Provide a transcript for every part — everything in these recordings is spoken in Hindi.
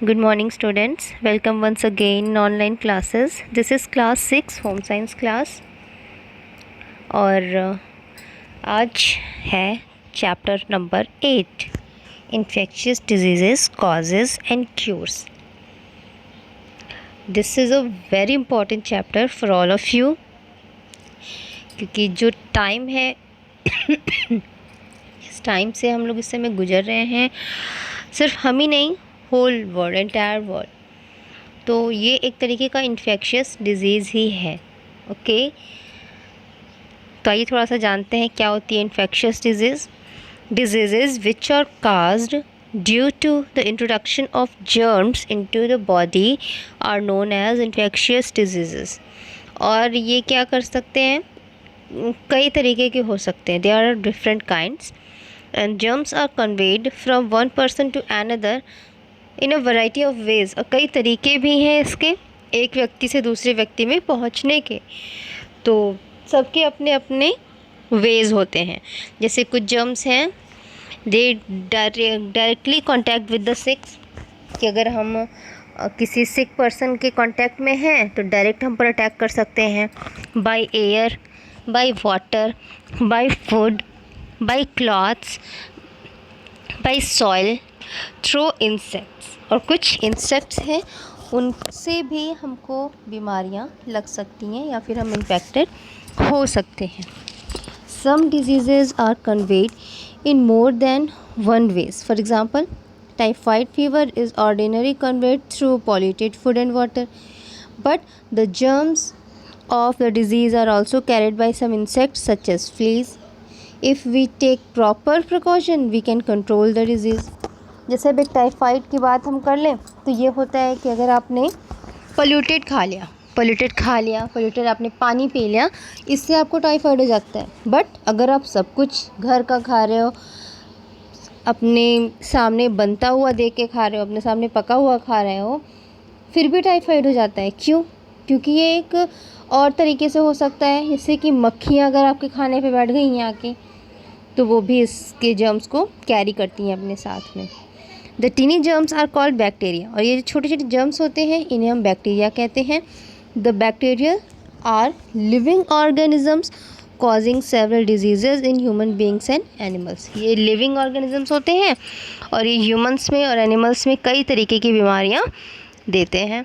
Good morning students. Welcome once again in online classes. This is class 6 home science class और आज है chapter number 8 infectious diseases causes and cures. This is a very important chapter for all of you क्योंकि जो टाइम है इस टाइम से हम लोग इस समय गुजर रहे हैं, सिर्फ हम ही नहीं, होल वर्ल्ड, एंटायर वर्ल्ड। तो ये एक तरीके का इन्फेक्शियस डिजीज़ ही है। ओके, तो आइए थोड़ा सा जानते हैं क्या होती है infectious disease which are caused due to the introduction of germs into the body are known as infectious disease. और ये क्या कर सकते हैं, कई तरीके के हो सकते हैं। There are different kinds and germs are conveyed from one person to another in a variety of ways. और कई तरीके भी हैं इसके एक व्यक्ति से दूसरे व्यक्ति में पहुंचने के, तो सबके अपने अपने वेज होते हैं। जैसे कुछ जर्म्स हैं they directly contact with the sick, कि अगर हम किसी सिक पर्सन के कांटेक्ट में हैं तो डायरेक्ट हम पर अटैक कर सकते हैं, by air, by water, by food, by clothes, by soil, through insects. और कुछ इंसेक्ट्स हैं उनसे भी हमको बीमारियां लग सकती हैं या फिर हम इन्फेक्टेड हो सकते हैं। Some diseases are conveyed in more than one ways. For example, typhoid fever is ordinary conveyed through polluted food and water, but the germs of the disease are also carried by some insects such as fleas. If we take proper precaution, we can control the disease. जैसे अब एक टाइफाइड की बात हम कर लें तो ये होता है कि अगर आपने पोल्यूटेड आपने पानी पी लिया, इससे आपको टाइफाइड हो जाता है। बट अगर आप सब कुछ घर का खा रहे हो, अपने सामने बनता हुआ देख के खा रहे हो, अपने सामने पका हुआ खा रहे हो, फिर भी टाइफाइड हो जाता है। क्यों? क्योंकि ये एक और तरीके से हो सकता है, जैसे कि मक्खियाँ अगर आपके खाने पे बैठ गई हैं आके, तो वो भी इसके जर्म्स को कैरी करती हैं अपने साथ में। The tiny germs are called bacteria. और ये जो छोटे छोटे जर्म्स होते हैं इन्हें हम बैक्टीरिया कहते हैं। The bacteria are living organisms causing several diseases in human beings and animals. ये लिविंग ऑर्गेनिजम्स होते हैं और ये ह्यूमन्स में और एनिमल्स में कई तरीके की बीमारियाँ देते हैं।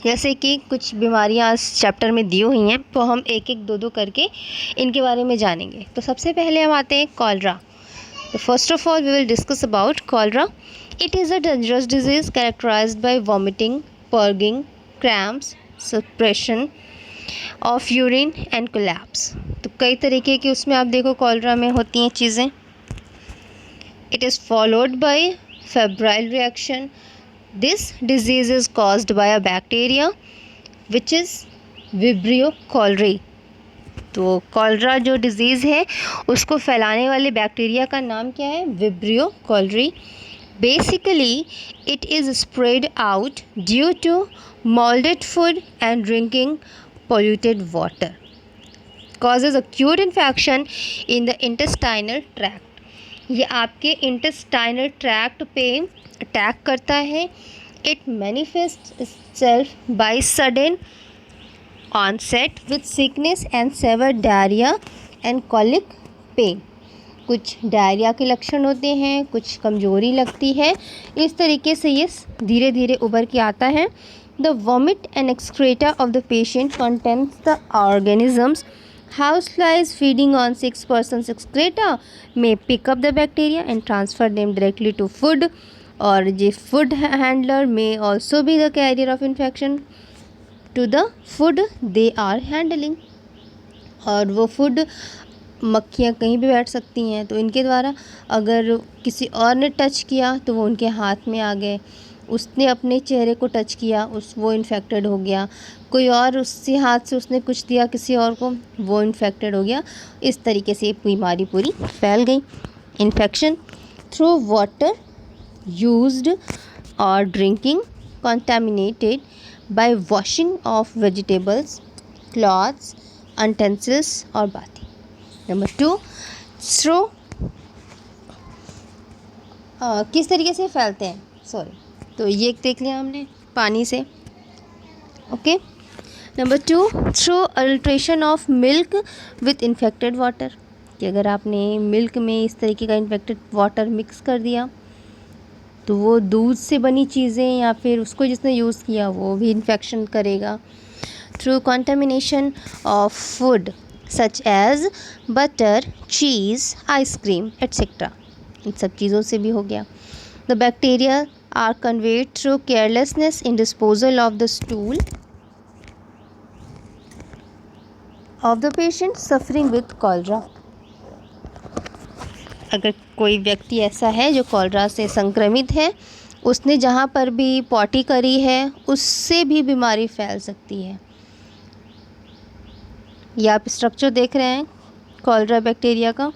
जैसे कि कुछ बीमारियाँ इस चैप्टर में दी हुई हैं, तो हम एक एक दो करके इनके बारे में जानेंगे। तो सबसे पहले हम आते हैं कॉलरा। तो first of all we will discuss about cholera. It is a dangerous disease characterized by vomiting, purging, cramps, suppression of urine and collapse. तो कई तरीके की उसमें आप देखो कॉलरा में होती हैं चीज़ें। It is followed by febrile reaction. This disease is caused by a bacteria which is Vibrio cholerae. तो कॉलरा जो डिज़ीज़ है उसको फैलाने वाले बैक्टीरिया का नाम क्या है? Vibrio cholerae. Basically it is spread out due to moulded food and drinking polluted water. Causes acute infection in the intestinal tract. ये आपके इंटेस्टाइनल ट्रैक्ट पे अटैक करता है। It manifest itself by sudden onset with sickness and severe diarrhoea and colic pain. कुछ डायरिया के लक्षण होते हैं, कुछ कमजोरी लगती है। इस तरीके से ये धीरे धीरे उभर के आता है। The vomit and excreta of the patient contains the organisms. Houseflies feeding on sick person's excreta may pick up the bacteria and transfer them directly to food. Or the food handler may also be the carrier of infection to the food they are handling. और वो फूड मक्खियाँ कहीं भी बैठ सकती हैं, तो इनके द्वारा अगर किसी और ने टच किया तो वो उनके हाथ में आ गए, उसने अपने चेहरे को टच किया, वो इन्फेक्टेड हो गया, कोई और उससे हाथ से उसने कुछ दिया किसी और को, वो इन्फेक्टेड हो गया। इस तरीके से बीमारी पूरी फैल गई। इन्फेक्शन थ्रू वाटर यूज्ड और drinking contaminated by washing of vegetables, cloths, utensils और बाती। नंबर 2, थ्रू किस तरीके से फैलते हैं, तो ये देख लिया हमने पानी से। Okay, number 2, through alteration of milk with infected water, कि अगर आपने मिल्क में इस तरीके का इन्फेक्टेड वाटर मिक्स कर दिया तो वो दूध से बनी चीज़ें या फिर उसको जिसने यूज़ किया वो भी इन्फेक्शन करेगा। Through contamination of food such as butter, cheese, ice cream etcetera, इन सब चीज़ों से भी हो गया। The bacteria are conveyed through carelessness in disposal of the stool of the patient suffering with cholera. अगर कोई व्यक्ति ऐसा है जो कॉलरा से संक्रमित है, उसने जहाँ पर भी पॉटी करी है उससे भी बीमारी फैल सकती है। ये आप स्ट्रक्चर देख रहे हैं कॉलरा बैक्टीरिया का।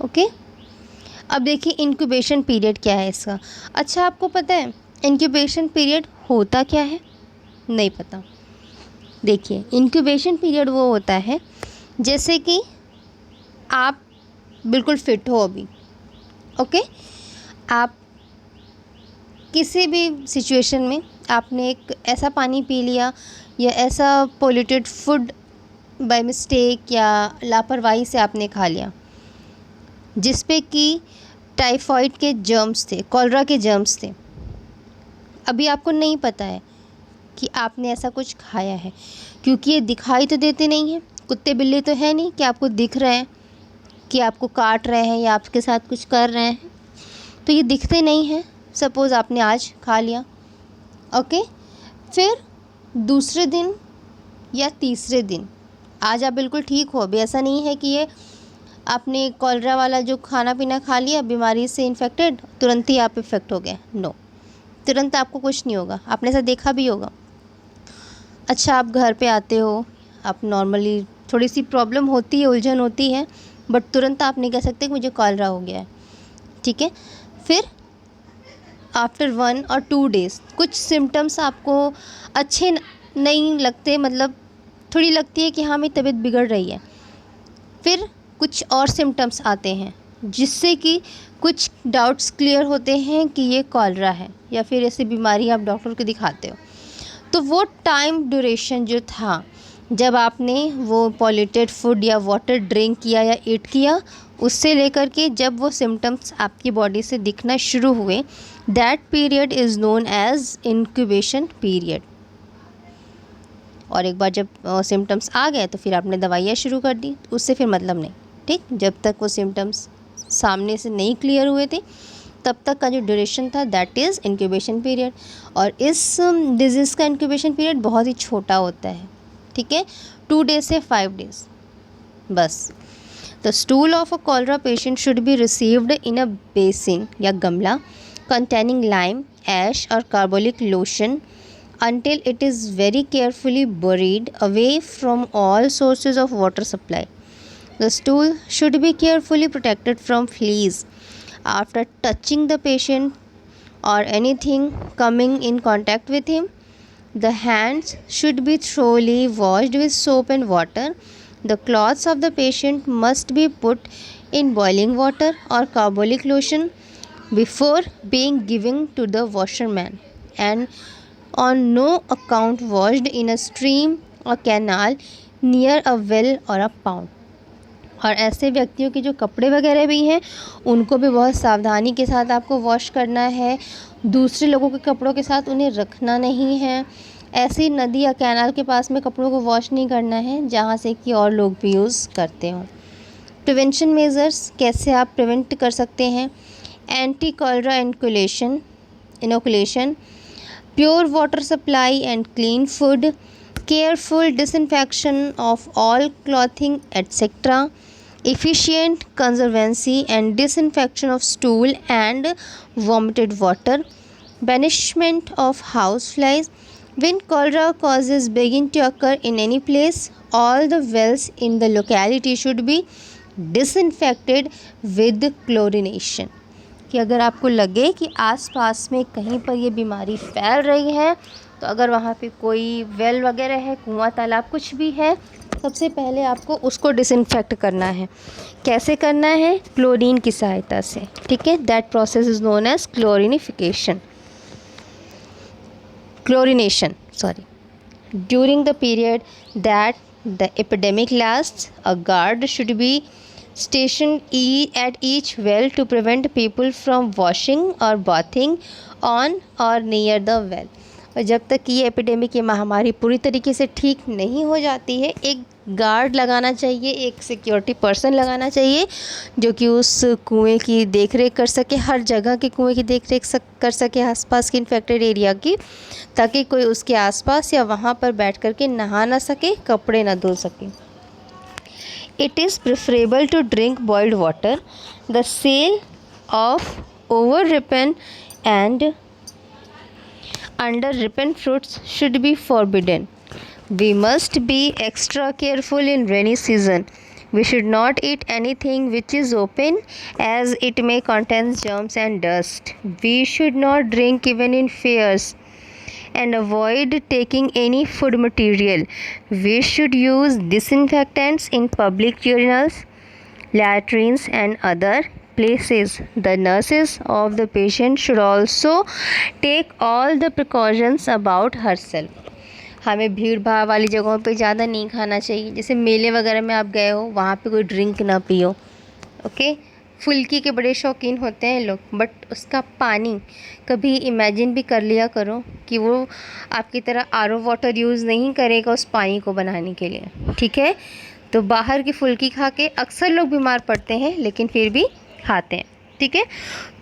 ओके, अब देखिए इंक्यूबेशन पीरियड क्या है इसका। अच्छा, आपको पता है इंक्यूबेशन पीरियड होता क्या है? नहीं पता। देखिए, इंक्यूबेशन पीरियड वो होता है जैसे कि आप बिल्कुल फिट हो अभी, ओके, आप किसी भी सिचुएशन में आपने एक ऐसा पानी पी लिया या ऐसा पोल्यूटेड फूड बाय मिस्टेक या लापरवाही से आपने खा लिया जिस पे कि टाइफाइड के जर्म्स थे, कॉलरा के जर्म्स थे। अभी आपको नहीं पता है कि आपने ऐसा कुछ खाया है, क्योंकि ये दिखाई तो देते नहीं हैं। कुत्ते बिल्ली तो है नहीं कि आपको दिख रहे हैं कि आपको काट रहे हैं या आपके साथ कुछ कर रहे हैं, तो ये दिखते नहीं हैं। सपोज़ आपने आज खा लिया, ओके, फिर दूसरे दिन या तीसरे दिन आज आप बिल्कुल ठीक हो, अभी ऐसा नहीं है कि ये आपने कॉलरा वाला जो खाना पीना खा लिया बीमारी से इन्फेक्टेड तुरंत ही आप इफ़ेक्ट हो गए। नो, तुरंत आपको कुछ नहीं होगा, आपने ऐसा देखा भी होगा। अच्छा, आप घर पे आते हो, आप नॉर्मली थोड़ी सी प्रॉब्लम होती है, उलझन होती है, बट तुरंत आप नहीं कह सकते कि मुझे कॉलरा हो गया है, ठीक है। फिर आफ्टर 1 और 2 डेज़ कुछ सिम्टम्स आपको अच्छे नहीं लगते, मतलब थोड़ी लगती है कि हाँ मेरी तबीयत बिगड़ रही है। फिर कुछ और सिम्टम्स आते हैं जिससे कि कुछ डाउट्स क्लियर होते हैं कि ये कॉलरा है या फिर ऐसी बीमारी आप डॉक्टर को दिखाते हो। तो वो टाइम ड्यूरेशन जो था जब आपने वो पॉल्यूटेड फूड या वाटर ड्रिंक किया या ईट किया, उससे लेकर के जब वो सिम्टम्स आपकी बॉडी से दिखना शुरू हुए, that period is known as incubation period. और एक बार जब सिम्टम्स आ गए तो फिर आपने दवाइयाँ शुरू कर दी, उससे फिर मतलब नहीं, ठीक। जब तक वो सिम्टम्स सामने से नहीं क्लियर हुए थे तब तक का जो ड्यूरेशन था दैट इज़ इंक्यूबेशन पीरियड। और इस डिजीज़ का इंक्यूबेशन पीरियड बहुत ही छोटा होता है, ठीक है, 2 डेज से 5 डेज बस। The stool of a cholera patient should be received in a basin या गमला containing lime, ash or carbolic lotion until it is very carefully buried away from all sources of water supply. The stool should be carefully protected from fleas. After touching the patient or anything coming in contact with him, the hands should be thoroughly washed with soap and water. The clothes of the patient must be put in boiling water or carbolic lotion before being given to the washerman, and on no account washed in a stream or canal near a well or a pond. और ऐसे व्यक्तियों के जो कपड़े वगैरह भी हैं उनको भी बहुत सावधानी के साथ आपको वॉश करना है, दूसरे लोगों के कपड़ों के साथ उन्हें रखना नहीं है। ऐसी नदी या कैनाल के पास में कपड़ों को वॉश नहीं करना है जहाँ से कि और लोग भी यूज़ करते हों। प्रिवेंशन मेजर्स कैसे आप प्रिवेंट कर सकते हैं? Anti-cholera inoculation, pure water supply and clean food, careful disinfection of all clothing etc., efficient conservancy and disinfection of stool and vomited water, banishment of house flies. When cholera causes begin to occur in any place, all the wells in the locality should be disinfected with chlorination. कि अगर आपको लगे कि आसपास में कहीं पर ये बीमारी फैल रही है, तो अगर वहाँ पे कोई वेल वगैरह है, कुआं तालाब कुछ भी है, सबसे पहले आपको उसको डिसइंफेक्ट करना है। कैसे करना है? क्लोरीन की सहायता से, ठीक है। That process is known as chlorination. During the period that the epidemic lasts, a guard should be stationed at each well to prevent people from washing or bathing on or near the well. और जब तक ये एपिडेमिक, ये महामारी पूरी तरीके से ठीक नहीं हो जाती है, एक गार्ड लगाना चाहिए, एक सिक्योरिटी पर्सन लगाना चाहिए जो कि उस कुएं की देखरेख कर सके, हर जगह के कुएं की देखरेख कर सके आसपास के इन्फेक्टेड एरिया की, ताकि कोई उसके आसपास या वहाँ पर बैठ कर के नहा ना सके, कपड़े ना धुल सके। It is preferable to drink boiled water. The sale of over-ripened and under-ripened fruits should be forbidden. We must be extra careful in rainy season. We should not eat anything which is open, as it may contain germs and dust. We should not drink even in fairs and avoid taking any food material. We should use disinfectants in public urinals, latrines and other places. The nurses of the patient should also take all the precautions about herself. हमें भीड़ भाड़ वाली जगहों पे ज़्यादा नहीं खाना चाहिए। जैसे मेले वगैरह में आप गए हो, वहाँ पे कोई ड्रिंक ना पियो, ओके। फुल्की के बड़े शौकीन होते हैं लोग, बट उसका पानी कभी इमेजिन भी कर लिया करो कि वो आपकी तरह आरओ वाटर यूज़ नहीं करेगा उस पानी को बनाने के लिए, ठीक है। तो बाहर की फुल्की खा के अक्सर लोग बीमार पड़ते हैं, लेकिन फिर भी खाते हैं, ठीक है।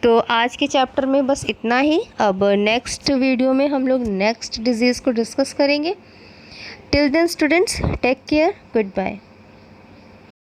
तो आज के चैप्टर में बस इतना ही। अब नेक्स्ट वीडियो में हम लोग नेक्स्ट डिजीज़ को डिस्कस करेंगे। Till then students, take care, good bye.